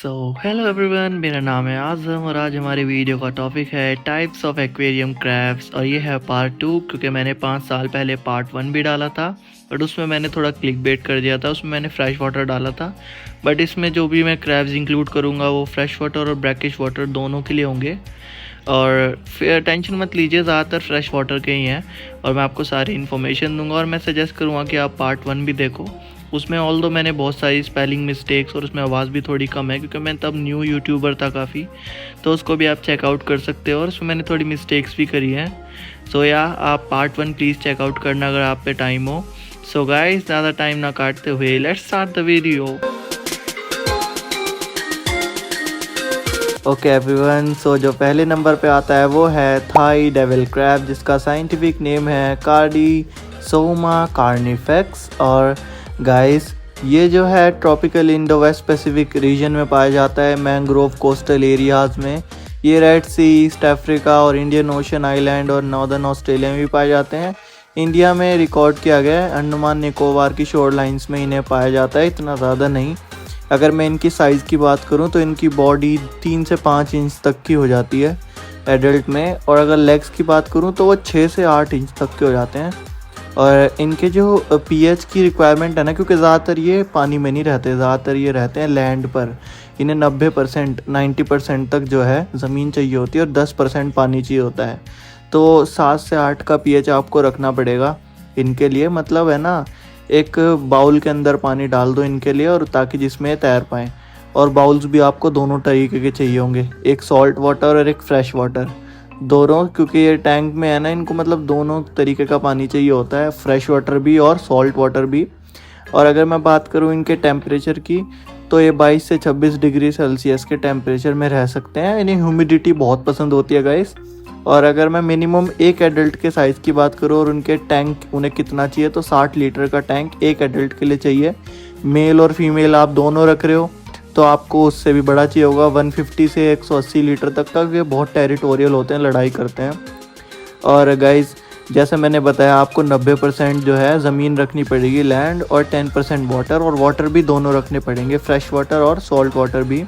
So hello everyone, मेरा नाम है आज़म और आज हमारी वीडियो का टॉपिक है टाइप्स ऑफ एक्वेरियम क्रैब्स और ये है पार्ट 2 क्योंकि मैंने 5 साल पहले पार्ट 1 भी डाला था बट उसमें मैंने थोड़ा क्लिक बेट कर दिया था। उसमें मैंने फ्रेश वाटर डाला था बट इसमें जो भी मैं क्रैब्स इंक्लूड करूँगा वो फ्रेश वाटर और ब्रैकिश वाटर दोनों के लिए होंगे। और फिर टेंशन मत लीजिए, ज़्यादातर फ्रेश वाटर के ही हैं और मैं आपको सारी इन्फॉर्मेशन दूंगा। और मैं सजेस्ट करूँगा कि आप पार्ट 1 भी देखो। उसमें ऑल दो मैंने बहुत सारी स्पेलिंग मिस्टेक्स और उसमें आवाज़ भी थोड़ी कम है क्योंकि मैं तब न्यू यूट्यूबर था काफ़ी, तो उसको भी आप चेकआउट कर सकते हो और उसमें मैंने थोड़ी मिस्टेक्स भी करी हैं। सो या आप पार्ट 1 प्लीज़ चेकआउट करना अगर आप पे टाइम हो। सो गाइस, ज़्यादा टाइम ना काटते हुए let's start the video. Okay everyone, so जो पहले नंबर पे आता है वो है थाई डेविल क्रैब, जिसका साइंटिफिक नेम है कार्डिसोमा कार्निफेक्स। और गाइस, ये जो है tropical Indo West Pacific region में पाया जाता है, मैंग्रोव कोस्टल एरियाज़ में। ये रेड सी, ईस्ट अफ्रीका और इंडियन ओशन आइलैंड और नॉर्दर्न ऑस्ट्रेलिया में भी पाए जाते हैं। इंडिया में रिकॉर्ड किया गया है, अंडमान निकोबार की शोर लाइन्स में इन्हें पाया जाता है, इतना ज़्यादा नहीं। अगर मैं इनकी साइज़ की बात करूं तो इनकी बॉडी 3 से 5 इंच तक की हो जाती है एडल्ट में, और अगर लेग्स की बात करूं तो वो 6 से 8 इंच तक के हो जाते हैं। और इनके जो पीएच की रिक्वायरमेंट है ना, क्योंकि ज़्यादातर ये पानी में नहीं रहते, ज़्यादातर ये रहते हैं लैंड पर। इन्हें 90% 90% तक जो है ज़मीन चाहिए होती है और 10% पानी चाहिए होता है। तो 7 से 8 का पीएच आपको रखना पड़ेगा इनके लिए। मतलब है ना, एक बाउल के अंदर पानी डाल दो इनके लिए, और ताकि जिसमें तैर पाएँ। और बाउल्स भी आपको दोनों तरीके के चाहिए होंगे, एक सॉल्ट वाटर और एक फ्रेश वाटर, दोनों। क्योंकि ये टैंक में है ना, इनको मतलब दोनों तरीके का पानी चाहिए होता है, फ्रेश वाटर भी और सॉल्ट वाटर भी। और अगर मैं बात करूँ इनके टेम्परेचर की, तो ये 22 से 26 डिग्री सेल्सियस के टेम्परेचर में रह सकते हैं। इन्हें ह्यूमिडिटी बहुत पसंद होती है गाइस। और अगर मैं मिनिमम एक एडल्ट के साइज़ की बात करूँ और उनके टैंक उन्हें कितना चाहिए, तो 60 लीटर का टैंक एक एडल्ट के लिए चाहिए। मेल और फीमेल आप दोनों रख रहे हो तो आपको उससे भी बड़ा चाहिए होगा, 150 से 180 लीटर तक का। ये बहुत टेरिटोरियल होते हैं, लड़ाई करते हैं। और गाइस, जैसे मैंने बताया आपको 90% जो है ज़मीन रखनी पड़ेगी लैंड, और 10% वाटर, और वाटर भी दोनों रखने पड़ेंगे, फ्रेश वाटर और सॉल्ट वाटर भी।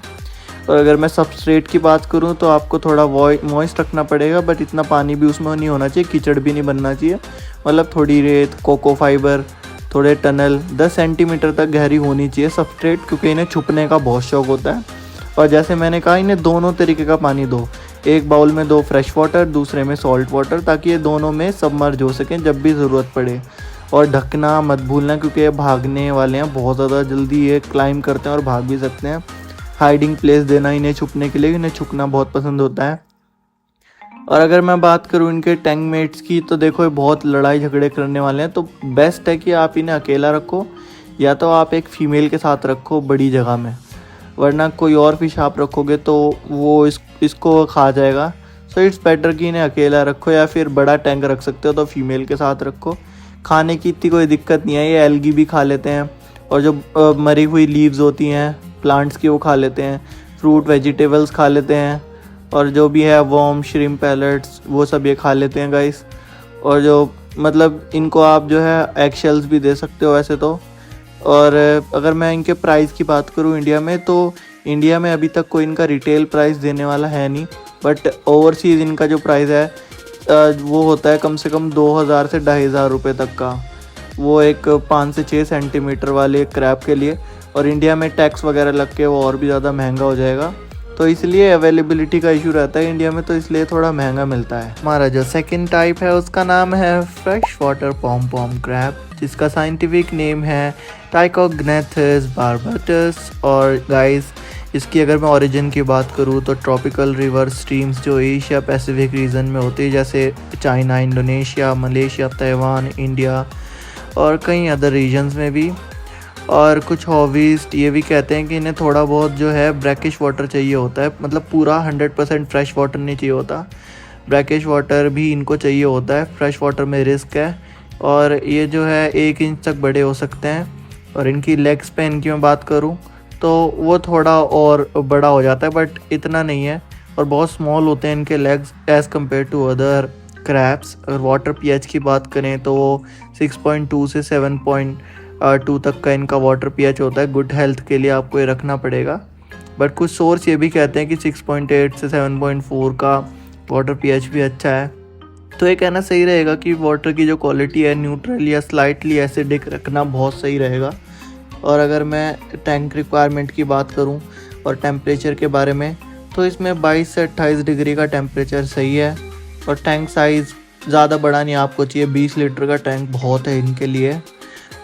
और अगर मैं सबस्ट्रेट की बात करूं तो आपको थोड़ा मॉइस्ट रखना पड़ेगा, बट इतना पानी भी उसमें नहीं होना चाहिए, कीचड़ भी नहीं बनना चाहिए। मतलब थोड़ी रेत, कोको फाइबर, थोड़े टनल, 10 सेंटीमीटर तक गहरी होनी चाहिए सबस्ट्रेट, क्योंकि इन्हें छुपने का बहुत शौक होता है। और जैसे मैंने कहा, इन्हें दोनों तरीके का पानी दो, एक बाउल में दो फ्रेश वाटर, दूसरे में सॉल्ट वाटर, ताकि ये दोनों में सबमर्ज हो सकें जब भी ज़रूरत पड़े। और ढकना मत भूलना, क्योंकि ये भागने वाले हैं बहुत ज़्यादा, जल्दी ये क्लाइंब करते हैं और भाग भी सकते हैं। हाइडिंग प्लेस देना इन्हें छुपने के लिए, इन्हें छुपना बहुत पसंद होता है। और अगर मैं बात करूं इनके टैंक मेट्स की, तो देखो ये बहुत लड़ाई झगड़े करने वाले हैं, तो बेस्ट है कि आप इन्हें अकेला रखो, या तो आप एक फ़ीमेल के साथ रखो बड़ी जगह में, वरना कोई और फिश आप रखोगे तो वो इसको खा जाएगा। सो इट्स बेटर कि इन्हें अकेला रखो, या फिर बड़ा टैंक रख सकते हो तो फीमेल के साथ रखो। खाने की इतनी कोई दिक्कत नहीं है, ये एल्गी भी खा लेते हैं, और जो मरी हुई लीव्स होती हैं प्लांट्स की वो खा लेते हैं, फ्रूट वेजिटेबल्स खा लेते हैं, और जो भी है वर्म, श्रिम्प, पैलेट्स, वो सब ये खा लेते हैं गाइस। और जो मतलब इनको आप जो है एग शेल्स भी दे सकते हो वैसे तो। और अगर मैं इनके प्राइस की बात करूँ इंडिया में, तो इंडिया में अभी तक कोई इनका रिटेल प्राइस देने वाला है नहीं, बट ओवरसीज़ इनका जो प्राइस है वो होता है कम से कम 2000 से 2500 रुपये तक का, वो एक 5 से 6 सेंटीमीटर वाले क्रैब के लिए। और इंडिया में टैक्स वगैरह लग के वो और भी ज़्यादा महंगा हो जाएगा, तो इसलिए अवेलेबिलिटी का इशू रहता है इंडिया में, तो इसलिए थोड़ा महंगा मिलता है। हमारा जो सेकंड टाइप है उसका नाम है फ्रेश वाटर पॉम पॉम क्रैब, जिसका साइंटिफिक नेम है टाइकोग्नेथस बार्बाटस। और गाइस, इसकी अगर मैं ओरिजिन की बात करूँ तो ट्रॉपिकल रिवर स्ट्रीम्स जो एशिया पैसिफिक रीजन में होती है, जैसे China, Indonesia, Malaysia, Taiwan, India और कई अदर रीजन्स में भी। और कुछ हॉबीस्ट ये भी कहते हैं कि इन्हें थोड़ा बहुत जो है ब्रैकिश वाटर चाहिए होता है, मतलब पूरा 100% फ्रेश वाटर नहीं चाहिए होता, ब्रैकिश वाटर भी इनको चाहिए होता है। फ्रेश वाटर में रिस्क है, और ये जो है 1 इंच तक बड़े हो सकते हैं। और इनकी लेग स्पैन की मैं बात करूँ तो वो थोड़ा और बड़ा हो जाता है, बट इतना नहीं है, और बहुत स्मॉल होते हैं इनके legs as compared to other crabs. अगर वाटर पीएच की बात करें तो वो 6.2 से 7.2 तक का इनका वाटर पीएच होता है। गुड हेल्थ के लिए आपको ये रखना पड़ेगा। बट कुछ सोर्स ये भी कहते हैं कि 6.8 से 7.4 का वाटर pH भी अच्छा है। तो ये कहना सही रहेगा कि वाटर की जो क्वालिटी है न्यूट्रल या स्लाइटली एसिडिक रखना बहुत सही रहेगा। और अगर मैं टैंक रिक्वायरमेंट की बात करूं और टेम्परेचर के बारे में, तो इसमें 22 से 28 डिग्री का टेम्परेचर सही है। और टैंक साइज़ ज़्यादा बड़ा नहीं आपको चाहिए, 20 लीटर का टैंक बहुत है इनके लिए।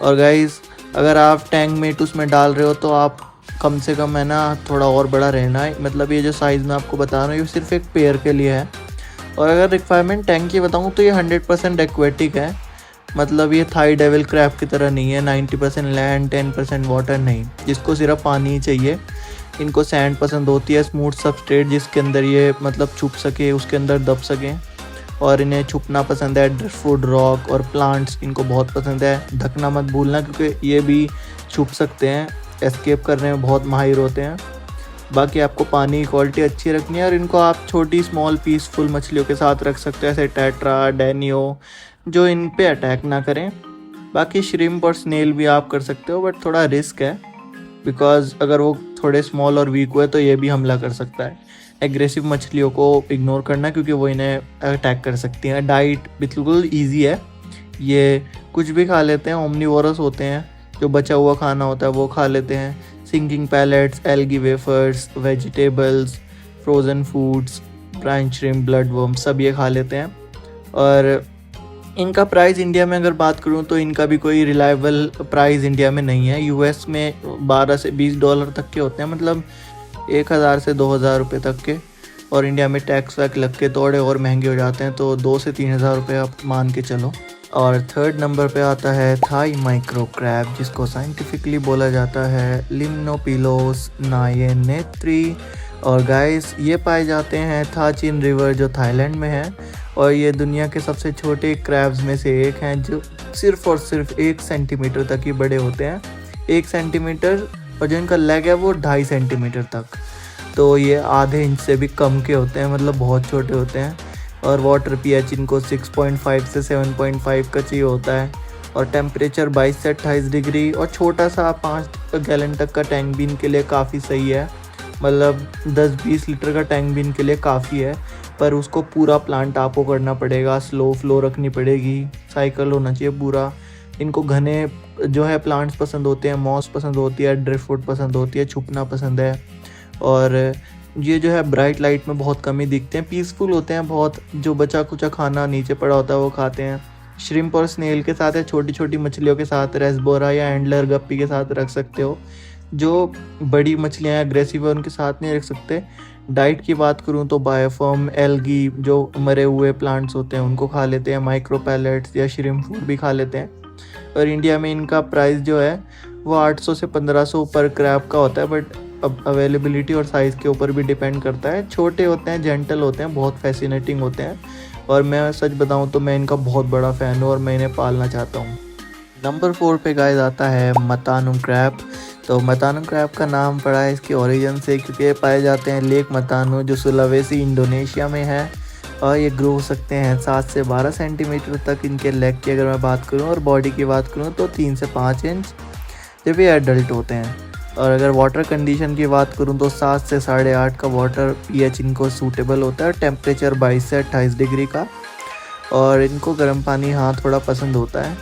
और गाइस अगर आप टैंक मेट उसमें डाल रहे हो तो आप कम से कम है ना थोड़ा और बड़ा रहना है। मतलब ये जो साइज़ मैं आपको बता रहा हूँ ये सिर्फ एक पेयर के लिए है। और अगर रिक्वायरमेंट टैंक की बताऊँ तो ये 100% एक्वेटिक है। मतलब ये थाई डेविल क्रैब की तरह नहीं है 90% लैंड 10% वाटर नहीं, जिसको सिर्फ पानी ही चाहिए। इनको सैंड पसंद होती है, स्मूथ सबस्ट्रेट जिसके अंदर ये मतलब छुप सके, उसके अंदर दब सकें। और इन्हें छुपना पसंद है, ड्रिफ्टवुड रॉक और प्लांट्स इनको बहुत पसंद है। ढकना मत भूलना क्योंकि ये भी छुप सकते हैं, एस्केप करने में बहुत माहिर होते हैं। बाकी आपको पानी की क्वालिटी अच्छी रखनी है और इनको आप छोटी स्मॉल पीसफुल मछलियों के साथ रख सकते हो, ऐसे टेट्रा डेनियो, जो इन पे अटैक ना करें। बाकी श्रिम्प और स्नेल भी आप कर सकते हो, बट थोड़ा रिस्क है बिकॉज अगर वो थोड़े स्मॉल और वीक हुए तो ये भी हमला कर सकता है। एग्रेसिव मछलियों को इग्नोर करना क्योंकि वो इन्हें अटैक कर सकती हैं। डाइट बिल्कुल ईजी है, ये कुछ भी खा लेते हैं, ओमनीवोरस होते हैं, जो बचा हुआ खाना होता है वो खा लेते हैं। Sinking pellets, algae wafers, vegetables, frozen foods, brine shrimp, blood worm सब ये खा लेते हैं। और इनका प्राइस इंडिया में अगर बात करूं तो इनका भी कोई रिलायबल प्राइस इंडिया में नहीं है। यूएस में $12 से $20 तक के होते हैं, मतलब 1000 से 2000 रुपये तक के। और इंडिया में टैक्स वैक लग के थोड़े और महंगे हो जाते हैं, तो 2 से 3000 रुपये आप मान के चलो। और थर्ड नंबर पे आता है थाई माइक्रो क्रैब, जिसको साइंटिफिकली बोला जाता है लिम्नोपिलोस नायनेत्री। और गाइस ये पाए जाते हैं थाचिन रिवर जो थाईलैंड में है। और ये दुनिया के सबसे छोटे क्रैब्स में से एक हैं, जो सिर्फ और सिर्फ 1 सेंटीमीटर तक ही बड़े होते हैं, 1 सेंटीमीटर। और जो इनका लेग है वो 2.5 सेंटीमीटर तक, तो ये आधे इंच से भी कम के होते हैं, मतलब बहुत छोटे होते हैं। और वाटर pH इनको 6.5 से 7.5 का चाहिए होता है। और टेम्परेचर 22 से 28 डिग्री। और छोटा सा 5 गैलन तक का टैंक भी इनके लिए काफ़ी सही है, मतलब 10-20 लीटर का टैंक भी इनके लिए काफ़ी है। पर उसको पूरा प्लांट आपको करना पड़ेगा, स्लो फ्लो रखनी पड़ेगी, साइकिल होना चाहिए पूरा। इनको घने जो है प्लांट्स पसंद होते हैं, मॉस पसंद होती है, ड्रिफ्टवुड पसंद होती है, छुपना पसंद है। और ये जो है ब्राइट लाइट में बहुत कम ही दिखते हैं, पीसफुल होते हैं बहुत। जो बचा कुचा खाना नीचे पड़ा होता है वो खाते हैं। श्रिम्प और स्नेल के साथ या छोटी छोटी मछलियों के साथ, रेसबोरा या एंडलर गप्पी के साथ रख सकते हो। जो बड़ी मछलियाँ एग्रेसिव है उनके साथ नहीं रख सकते। डाइट की बात करूँ तो बायोफॉर्म, एल्गी जो मरे हुए प्लांट्स होते हैं उनको खा लेते हैं, माइक्रो पैलेट्स या श्रिम्प फूड भी खा लेते हैं। और इंडिया में इनका प्राइस जो है वो 800 से 1500 पर क्रैब का होता है, बट अब अवेलेबिलिटी और साइज़ के ऊपर भी डिपेंड करता है। छोटे होते हैं, जेंटल होते हैं, बहुत फैसिनेटिंग होते हैं। और मैं सच बताऊं तो मैं इनका बहुत बड़ा फ़ैन हूँ और मैं इन्हें पालना चाहता हूँ। नंबर 4 पे गाइस आता है मतानु क्रैब। तो मतानु क्रैब का नाम पड़ा है इसके ओरिजिन से, क्योंकि ये पाए जाते हैं लेक मतानु जो सुलावेसी इंडोनेशिया में है। और ये ग्रो हो सकते हैं 7 से 12 सेंटीमीटर तक। इनके लेग की अगर मैं बात करूं और बॉडी की बात करूं तो 3 से 5 इंच जब ये एडल्ट होते हैं। और अगर वाटर कंडीशन की बात करूं तो 7 से 8.5 का वाटर pH इनको सूटेबल होता है। टेम्परेचर 22 से 28 डिग्री का। और इनको गर्म पानी हाँ थोड़ा पसंद होता है।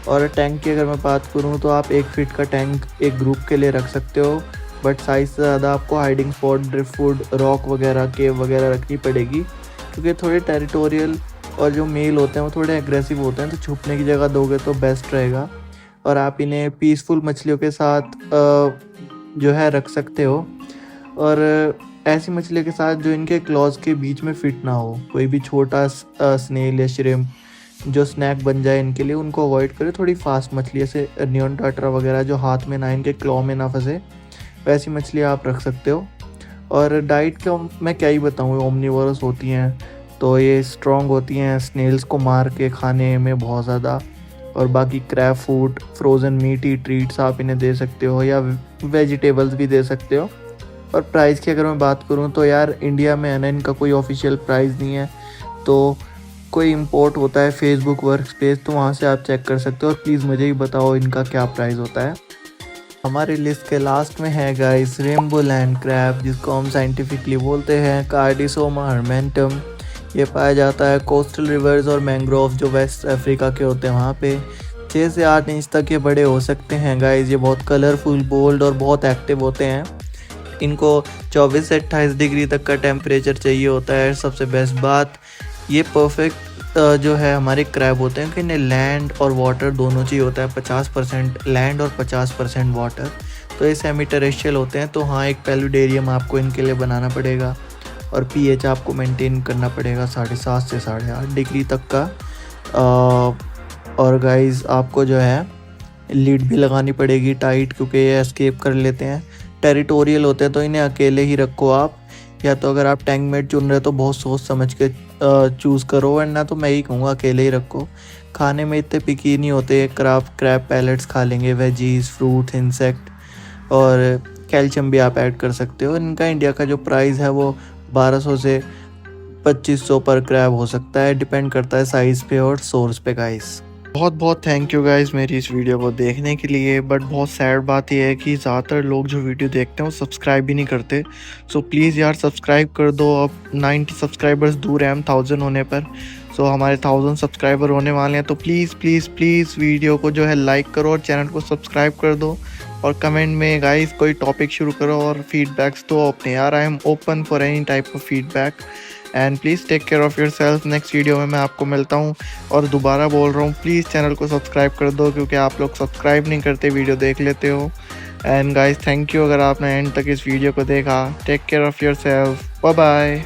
और टैंक की अगर मैं बात करूं तो आप 1 फीट का टैंक एक ग्रुप के लिए रख सकते हो, बट साइज़ से ज़्यादा आपको हाइडिंग स्पॉट, ड्रिफ्टवुड, रॉक वगैरह, केव वगैरह रखनी पड़ेगी, क्योंकि थोड़े टेरिटोरियल और जो मेल होते हैं वो थोड़े एग्रेसिव होते हैं। तो छुपने की जगह दोगे तो बेस्ट रहेगा। और आप इन्हें पीसफुल मछलियों के साथ जो है रख सकते हो। और ऐसी मछलियों के साथ जो इनके क्लॉज के बीच में फिट ना हो। कोई भी छोटा स्नेल या श्रिम्प जो स्नैक बन जाए इनके लिए, उनको अवॉइड करें। थोड़ी फास्ट मछली जैसे नियॉन टाट्रा वगैरह जो हाथ में ना, इनके क्लॉ में ना फंसे, वैसी मछली आप रख सकते हो। और डाइट का मैं क्या ही बताऊँ, ओमनीवोरस होती हैं तो ये स्ट्रॉन्ग होती हैं, स्नेल्स को मार के खाने में बहुत ज़्यादा। और बाकी क्रैब फूड, फ्रोज़न मीटी ट्रीट्स आप इन्हें दे सकते हो, या वेजिटेबल्स भी दे सकते हो। और प्राइस की अगर मैं बात करूँ तो यार इंडिया में है ना इनका कोई ऑफिशियल प्राइस नहीं है, तो कोई इंपोर्ट होता है फेसबुक वर्क स्पेस, तो वहाँ से आप चेक कर सकते हो। और प्लीज़ मुझे ही बताओ इनका क्या प्राइस होता है। हमारी लिस्ट के लास्ट में है गाइस रेनबो लैंड क्रैब, जिसको हम साइंटिफिकली बोलते हैं कार्डिसोमा हर्मेंटम। ये पाया जाता है कोस्टल रिवर्स और मैंग्रोव जो वेस्ट अफ्रीका के होते हैं वहाँ पे। 6 से 8 इंच तक ये बड़े हो सकते हैं गाइस। ये बहुत कलरफुल, बोल्ड और बहुत एक्टिव होते हैं। इनको 24 से 28 डिग्री तक का टेम्परेचर चाहिए होता है। सबसे बेस्ट बात, ये परफेक्ट जो है हमारे क्रैब होते हैं कि इन्हें लैंड और वाटर दोनों चाहिए होता है। 50% लैंड और 50% वाटर। तो ये सेमी टेरेस्ट्रियल होते हैं। तो हाँ, एक पेलुडेरियम आपको इनके लिए बनाना पड़ेगा और पीएच आपको मेंटेन करना पड़ेगा 7.5 से 8.5 डिग्री तक का। और गाइस आपको जो है लीड भी लगानी पड़ेगी टाइट, क्योंकि ये एस्केप कर लेते हैं। टेरिटोरियल होते हैं तो इन्हें अकेले ही रखो आप, या तो अगर आप टैंक मेट चुन रहे हो तो बहुत सोच समझ के चूज़ करो, वरना तो मैं ही कहूँगा अकेले ही रखो। खाने में इतने पिकी नहीं होते। क्रैब पैलेट्स खा लेंगे, वेजीज, फ्रूट, इंसेक्ट और कैल्शियम भी आप ऐड कर सकते हो। इनका इंडिया का जो प्राइस है वो 1200 से 2500 पर क्रैब हो सकता है, डिपेंड करता है साइज़ पे और सोर्स पे गाइस। बहुत बहुत थैंक यू गाइस मेरी इस वीडियो को देखने के लिए। बट बहुत सैड बात यह है कि ज़्यादातर लोग जो वीडियो देखते हैं वो सब्सक्राइब भी नहीं करते। सो प्लीज़ यार सब्सक्राइब कर दो। अब 90 सब्सक्राइबर्स दूर हैं हम 1000 होने पर। सो हमारे 1000 सब्सक्राइबर होने वाले हैं। तो प्लीज़ प्लीज़ प्लीज़ वीडियो को जो है लाइक करो और चैनल को सब्सक्राइब कर दो। और कमेंट में गाइस कोई टॉपिक शुरू करो और फीडबैक्स दो अपने यार। I am open for any type of feedback and please take care of yourself. Next video में मैं आपको मिलता हूँ। और दोबारा बोल रहा हूँ, प्लीज़ चैनल को सब्सक्राइब कर दो, क्योंकि आप लोग सब्सक्राइब नहीं करते, वीडियो देख लेते हो। एंड गाइस थैंक यू अगर आपने एंड तक इस वीडियो को देखा। Take care of yourself, bye bye.